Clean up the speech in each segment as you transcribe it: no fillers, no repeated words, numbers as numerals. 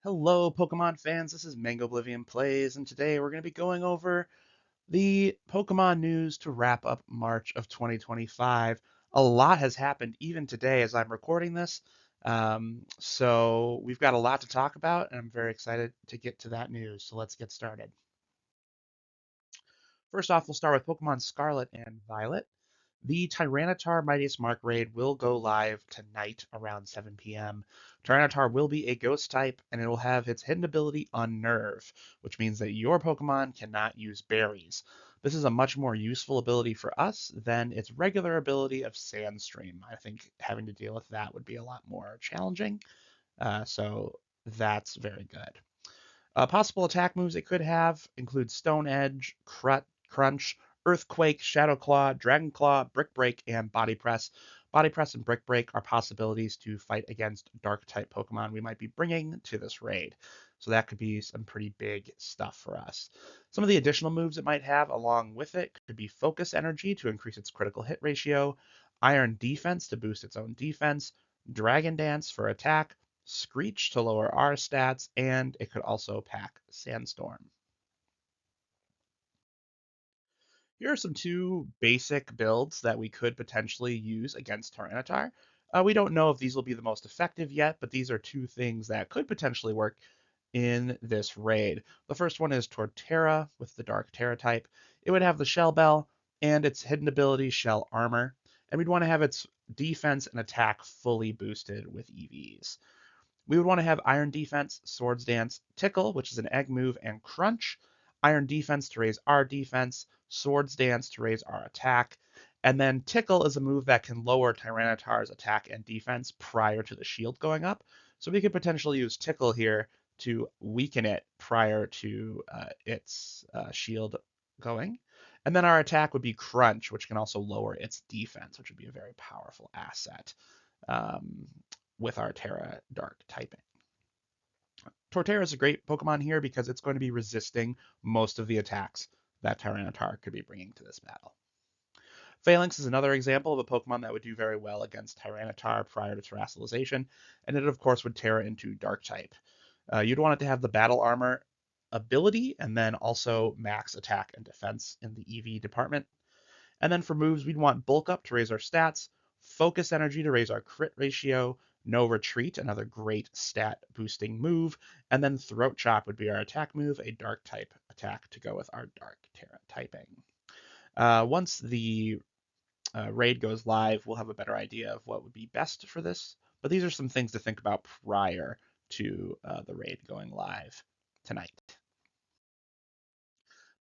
Hello, Pokemon fans. This is Mango Oblivion Plays, and today we're going to be going over the Pokemon news to wrap up March of 2025. A lot has happened even today as I'm recording this. So we've got a lot to talk about, and I'm very excited to get to that news. So let's get started. First off, we'll start with Pokemon Scarlet and Violet. The Tyranitar Mightiest Mark raid will go live tonight around 7 p.m. Tyranitar will be a ghost type, and it will have its hidden ability Unnerve, which means that your Pokemon cannot use berries. This is a much more useful ability for us than its regular ability of Sandstream. I think having to deal with that would be a lot more challenging, so that's very good. Possible attack moves it could have include Stone Edge, Crunch, Earthquake, Shadow Claw, Dragon Claw, Brick Break, and Body Press. Body Press and Brick Break are possibilities to fight against Dark type Pokemon we might be bringing to this raid. So that could be some pretty big stuff for us. Some of the additional moves it might have along with it could be Focus Energy to increase its critical hit ratio, Iron Defense to boost its own defense, Dragon Dance for attack, Screech to lower our stats, and it could also pack Sandstorm. Here are some two basic builds that we could potentially use against Tyranitar. We don't know if these will be the most effective yet, but these are two things that could potentially work in this raid. The first one is Torterra with the Dark Terra type. It would have the Shell Bell and its hidden ability Shell Armor, and we'd want to have its defense and attack fully boosted with EVs. We would want to have Iron Defense, Swords Dance, Tickle, which is an egg move, and Crunch. Iron Defense to raise our defense, Swords Dance to raise our attack, and then Tickle is a move that can lower Tyranitar's attack and defense prior to the shield going up. So we could potentially use Tickle here to weaken it prior to its shield going. And then our attack would be Crunch, which can also lower its defense, which would be a very powerful asset. Um, with our Terra Dark typing. Torterra is a great Pokemon here because it's going to be resisting most of the attacks that Tyranitar could be bringing to this battle. Phalanx is another example of a Pokemon that would do very well against Tyranitar prior to Terastallization, and it of course would Terra into Dark type. You'd want it to have the Battle Armor ability and then also max attack and defense in the EV department. And then for moves, we'd want Bulk Up to raise our stats, Focus Energy to raise our crit ratio, No Retreat, another great stat boosting move, and then Throat Chop would be our attack move, a Dark type attack to go with our Dark Terra typing. Once the raid goes live, we'll have a better idea of what would be best for this. But these are some things to think about prior to the raid going live tonight.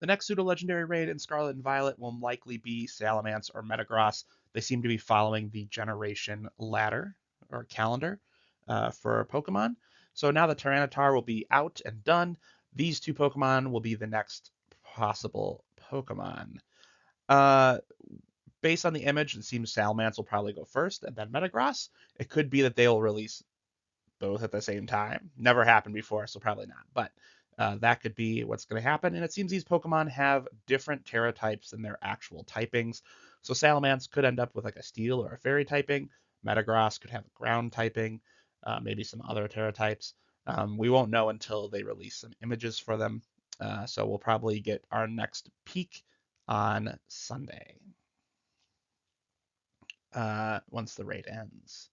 The next pseudo-legendary raid in Scarlet and Violet will likely be Salamence or Metagross. They seem to be following the generation ladder or calendar for Pokemon. So now that Tyranitar will be out and done, these two Pokemon will be the next possible Pokemon. Uh, Based on the image, it seems Salamence will probably go first and then Metagross. It could be that they'll release both at the same time. Never happened before, so probably not. But that could be what's going to happen. And it seems these Pokemon have different Terra types than their actual typings. So Salamence could end up with like a Steel or a Fairy typing. Metagross could have a Ground typing, maybe some other Terra types. We won't know until they release some images for them. So we'll probably get our next peek on Sunday once the raid ends.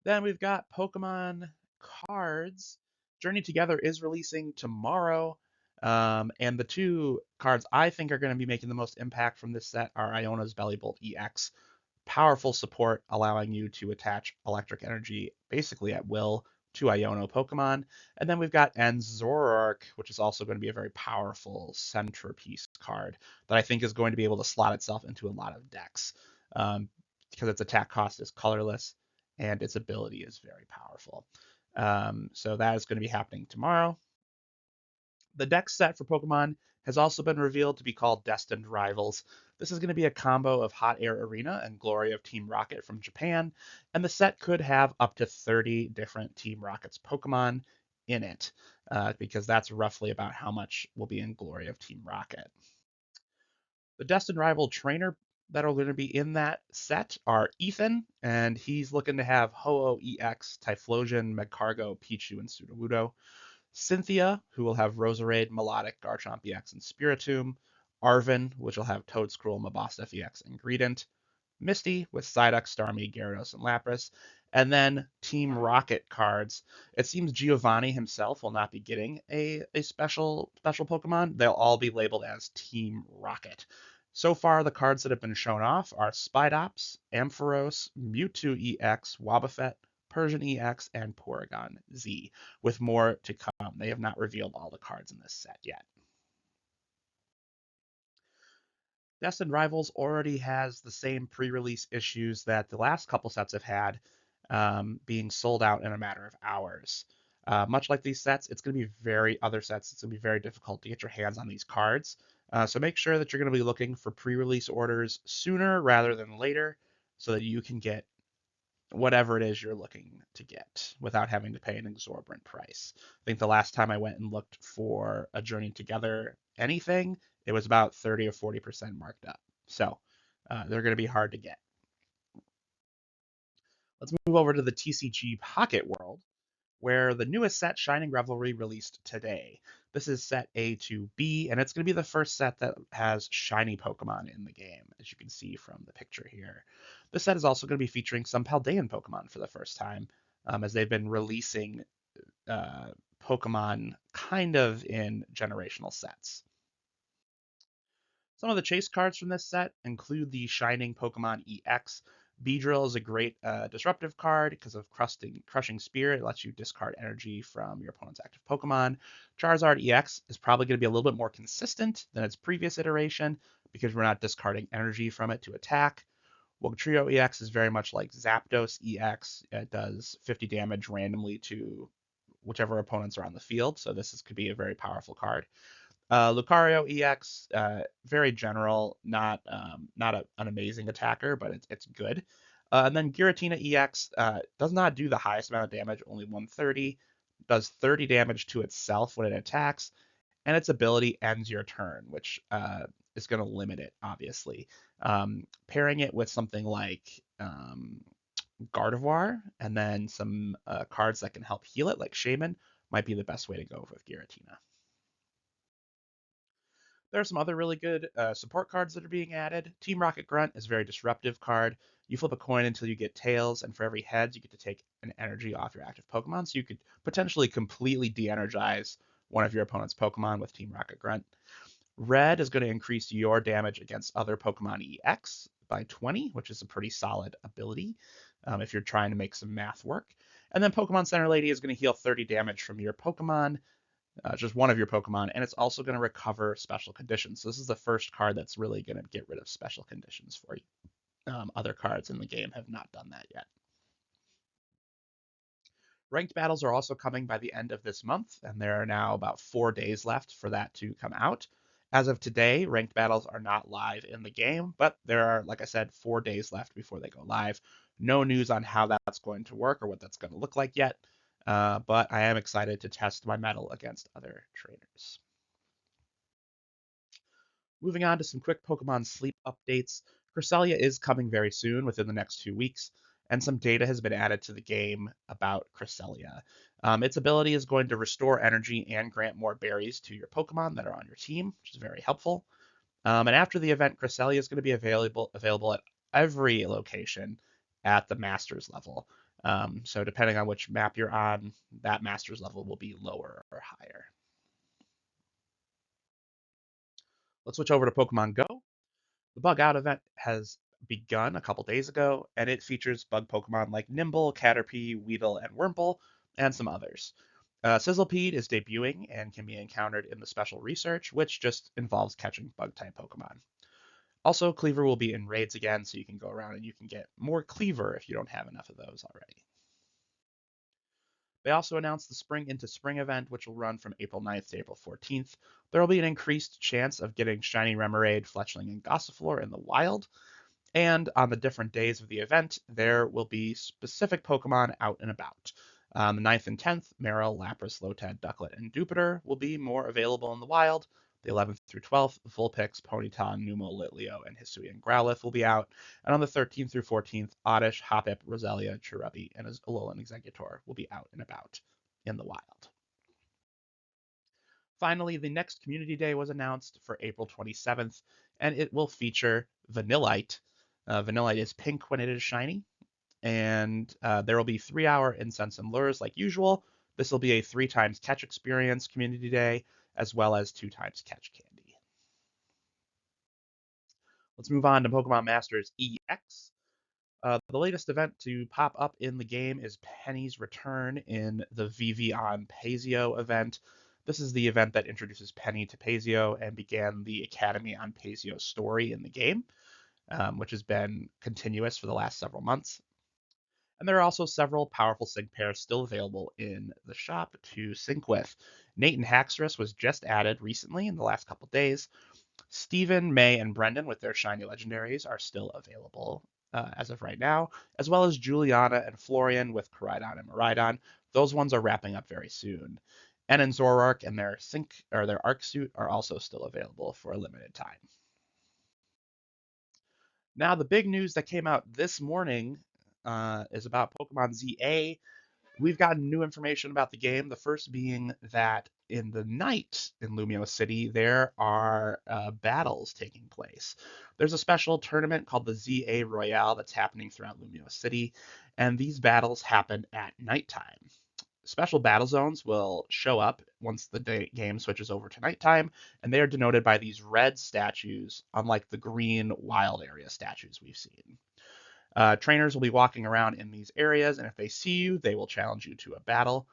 Then we've got Pokemon cards. Journey Together is releasing tomorrow. And the two cards I think are going to be making the most impact from this set are Iona's Bellibolt EX. Powerful support allowing you to attach electric energy basically at will to Iono Pokemon. And then we've got Zoroark, which is also going to be a very powerful centerpiece card that I think is going to be able to slot itself into a lot of decks because its attack cost is colorless and its ability is very powerful. So that is going to be happening tomorrow. The deck set for Pokemon has also been revealed to be called Destined Rivals. This is going to be a combo of Hot Air Arena and Glory of Team Rocket from Japan, and the set could have up to 30 different Team Rocket's Pokemon in it, because that's roughly about how much will be in Glory of Team Rocket. The Destined Rival Trainer that are going to be in that set are Ethan, and he's looking to have Ho-Oh EX, Typhlosion, Magcargo, Pichu, and Sudowoodo. Cynthia, who will have Roserade, Melodic, Garchomp EX, and Spiritomb. Arven, which will have Toedscruel, Mabosstiff EX, and Greedent. Misty with Psyduck, Starmie, Gyarados, and Lapras. And then Team Rocket cards. It seems Giovanni himself will not be getting a special Pokemon. They'll all be labeled as Team Rocket. So far, the cards that have been shown off are Spidops, Ampharos, Mewtwo EX, Wobbuffet, Persian EX, and Porygon Z, with more to come. They have not revealed all the cards in this set yet. Destined Rivals already has the same pre-release issues that the last couple sets have had, being sold out in a matter of hours. Much like these sets, it's going to be other sets, it's going to be very difficult to get your hands on these cards. So make sure that you're going to be looking for pre-release orders sooner rather than later so that you can get whatever it is you're looking to get without having to pay an exorbitant price. I think the last time I went and looked for a Journey Together anything, it was about 30 or 40% marked up. So they're going to be hard to get. Let's move over to the TCG Pocket World, where the newest set, Shining Revelry, released today. This is set A to B, and it's going to be the first set that has shiny Pokemon in the game, as you can see from the picture here. This set is also going to be featuring some Paldean Pokemon for the first time, as they've been releasing uh, Pokemon kind of in generational sets. Some of the chase cards from this set include the Shining Pokemon EX. Beedrill is a great disruptive card because of Crushing Spear. It lets you discard energy from your opponent's active Pokemon. Charizard EX is probably going to be a little bit more consistent than its previous iteration because we're not discarding energy from it to attack. Wugtrio EX is very much like Zapdos EX. It does 50 damage randomly to whichever opponents are on the field, so could be a very powerful card. Lucario EX, very general, not an amazing attacker, but it's good. And then Giratina EX does not do the highest amount of damage, only 130. Does 30 damage to itself when it attacks, and its ability ends your turn, which is going to limit it, obviously. Pairing it with something like Gardevoir and then some cards that can help heal it, like Shaman, might be the best way to go with Giratina. There are some other really good support cards that are being added. Team Rocket Grunt is a very disruptive card. You flip a coin until you get tails, and for every heads, you get to take an energy off your active Pokemon. So you could potentially completely de-energize one of your opponent's Pokemon with Team Rocket Grunt. Red is going to increase your damage against other Pokemon EX by 20, which is a pretty solid ability if you're trying to make some math work. And then Pokemon Center Lady is going to heal 30 damage from your Pokemon, just one of your Pokemon, and it's also going to recover special conditions. So this is the first card that's really going to get rid of special conditions for you. Other cards in the game have not done that yet. Ranked battles are also coming by the end of this month, and there are now about 4 days left for that to come out. As of today, ranked battles are not live in the game, but there are, like I said, 4 days left before they go live. No news on how that's going to work or what that's going to look like yet, but I am excited to test my mettle against other trainers. Moving on to some quick Pokemon sleep updates. Cresselia is coming very soon, within the next 2 weeks, and some data has been added to the game about Cresselia. Its ability is going to restore energy and grant more berries to your Pokemon that are on your team, which is very helpful. And after the event, Cresselia is going to be available at every location at the Masters level. So depending on which map you're on, that Masters level will be lower or higher. Let's switch over to Pokemon Go. The Bug Out event has begun a couple days ago, and it features bug Pokemon like Nimble, Caterpie, Weedle, and Wurmple, and some others. Sizzlipede is debuting and can be encountered in the special research, which just involves catching bug-type Pokemon. Also, Cleaver will be in raids again, so you can go around and you can get more Cleaver if you don't have enough of those already. They also announced the Spring into Spring event, which will run from April 9th to April 14th. There will be an increased chance of getting Shiny Remoraid, Fletchling, and Gossifleur in the wild. And on the different days of the event, there will be specific Pokemon out and about. The 9th and 10th, Marill, Lapras, Lotad, Ducklet, and Jupiter will be more available in the wild. The 11th through 12th, Vulpix, Ponyta, Numel, Litleo, and Hisuian Growlithe will be out. And on the 13th through 14th, Oddish, Hoppip, Roselia, Cherubi, and Alolan Exeggutor will be out and about in the wild. Finally, the next Community Day was announced for April 27th, and it will feature Vanillite. Vanillite is pink when it is shiny, and there will be 3-hour incense and lures like usual. This will be a 3 times catch experience Community Day, as well as 2 times catch candy. Let's move on to Pokemon Masters EX. The latest event to pop up in the game is Penny's return in the VV on Pazeo event. This is the event that introduces Penny to Pazeo and began the Academy on Pazeo story in the game, which has been continuous for the last several months. And there are also several powerful sync pairs still available in the shop to sync with. Nate and Haxorus was just added recently in the last couple days. Steven, May, and Brendan with their shiny legendaries are still available as of right now, as well as Juliana and Florian with Koraidon and Miraidon. Those ones are wrapping up very soon. And Zoroark and their sync or their Arc suit are also still available for a limited time. Now, the big news that came out this morning is about Pokemon ZA. We've gotten new information about the game. The first being that in the night in Lumio City, there are battles taking place. There's a special tournament called the ZA Royale that's happening throughout Lumio City, and these battles happen at nighttime. Special battle zones will show up once the game switches over to nighttime, and they are denoted by these red statues, unlike the green wild area statues we've seen. Trainers will be walking around in these areas, and if they see you, they will challenge you to a battle.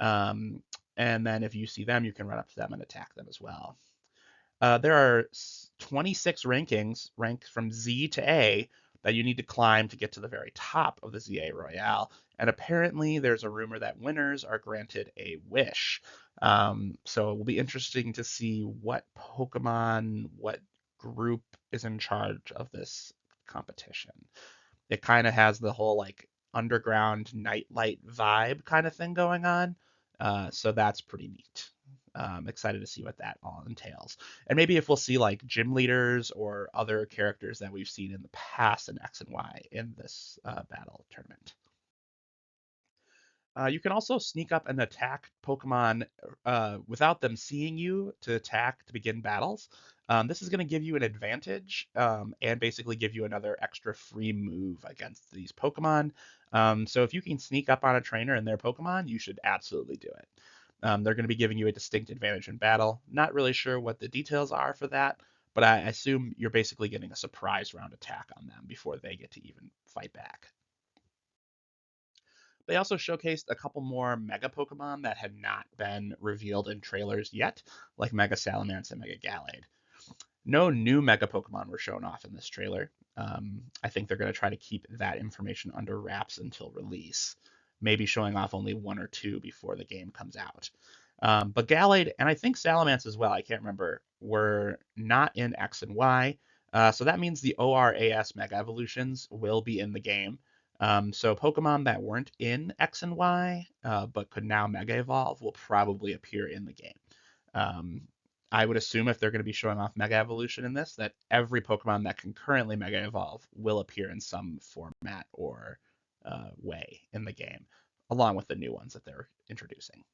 And then if you see them, you can run up to them and attack them as well. There are 26 rankings, ranked from Z to A, that you need to climb to get to the very top of the ZA Royale. And apparently, there's a rumor that winners are granted a wish. So it will be interesting to see what Pokemon, what group is in charge of this competition. It kind of has the whole like underground nightlight vibe kind of thing going on. So that's pretty neat. Excited to see what that all entails. And maybe if we'll see like gym leaders or other characters that we've seen in the past in X and Y in this battle tournament. You can also sneak up and attack Pokemon without them seeing you to attack to begin battles. This is going to give you an advantage and basically give you another extra free move against these Pokemon. So if you can sneak up on a trainer and their Pokemon, you should absolutely do it. They're going to be giving you a distinct advantage in battle. Not really sure what the details are for that, but I assume you're basically getting a surprise round attack on them before they get to even fight back. They also showcased a couple more Mega Pokemon that had not been revealed in trailers yet, like Mega Salamence and Mega Gallade. No new Mega Pokemon were shown off in this trailer. I think they're going to try to keep that information under wraps until release, maybe showing off only 1 or 2 before the game comes out. But Gallade, and I think Salamence as well, I can't remember, were not in X and Y. So that means the ORAS Mega Evolutions will be in the game. So Pokemon that weren't in X and Y, but could now Mega Evolve, will probably appear in the game. I would assume if they're going to be showing off Mega Evolution in this, that every Pokemon that can currently Mega Evolve will appear in some format or way in the game, along with the new ones that they're introducing.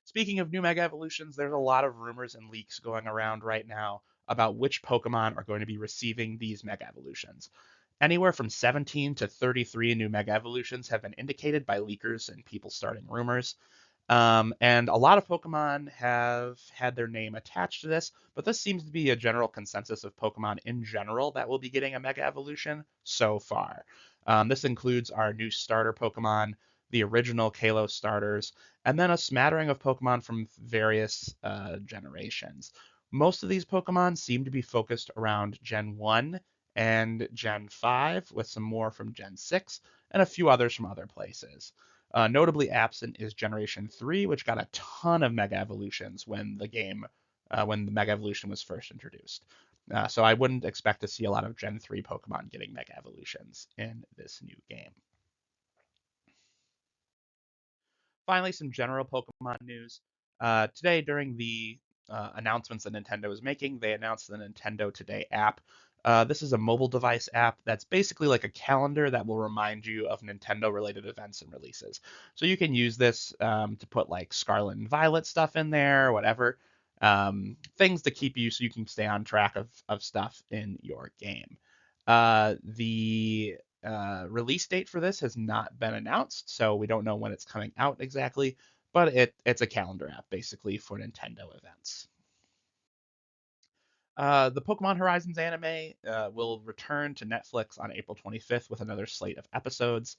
Speaking of new Mega Evolutions, there's a lot of rumors and leaks going around right now about which Pokemon are going to be receiving these Mega Evolutions. Anywhere from 17 to 33 new Mega Evolutions have been indicated by leakers and people starting rumors. And a lot of Pokemon have had their name attached to this, but this seems to be a general consensus of Pokemon in general that will be getting a Mega Evolution so far. This includes our new starter Pokemon, the original Kalos starters, and then a smattering of Pokemon from various generations. Most of these Pokemon seem to be focused around Gen 1 and Gen 5, with some more from Gen 6, and a few others from other places. Notably absent is Generation 3, which got a ton of Mega Evolutions when the Mega Evolution was first introduced. So I wouldn't expect to see a lot of Gen 3 Pokemon getting Mega Evolutions in this new game. Finally, some general Pokemon news. Today, during the announcements that Nintendo is making. They announced the Nintendo Today app. This is a mobile device app that's basically like a calendar that will remind you of Nintendo related events and releases. So you can use this to put like Scarlet and Violet stuff in there, or whatever. Things to keep you so you can stay on track of stuff in your game. The release date for this has not been announced, so we don't know when it's coming out exactly, but it's a calendar app basically for Nintendo events. The Pokemon Horizons anime will return to Netflix on April 25th with another slate of episodes.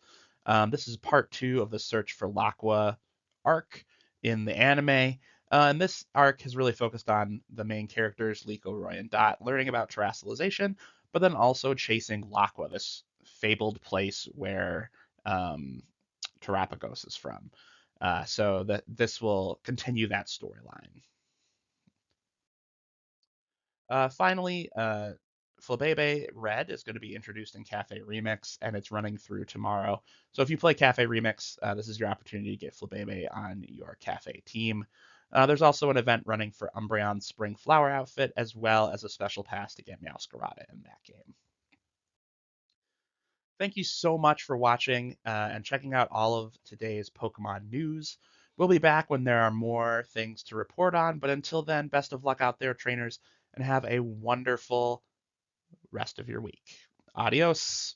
This is part two of the Search for Laqua arc in the anime. And this arc has really focused on the main characters, Liko, Roy, and Dot, learning about terrestrialization, but then also chasing Laqua, this fabled place where Terapagos is from. So that this will continue that storyline. Finally, Flabebe Red is going to be introduced in Cafe Remix, and it's running through tomorrow. So if you play Cafe Remix, this is your opportunity to get Flabebe on your Cafe team. There's also an event running for Umbreon's Spring Flower outfit, as well as a special pass to get Meowscarada in that game. Thank you so much for watching and checking out all of today's Pokemon news. We'll be back when there are more things to report on, but until then, best of luck out there, trainers, and have a wonderful rest of your week. Adios.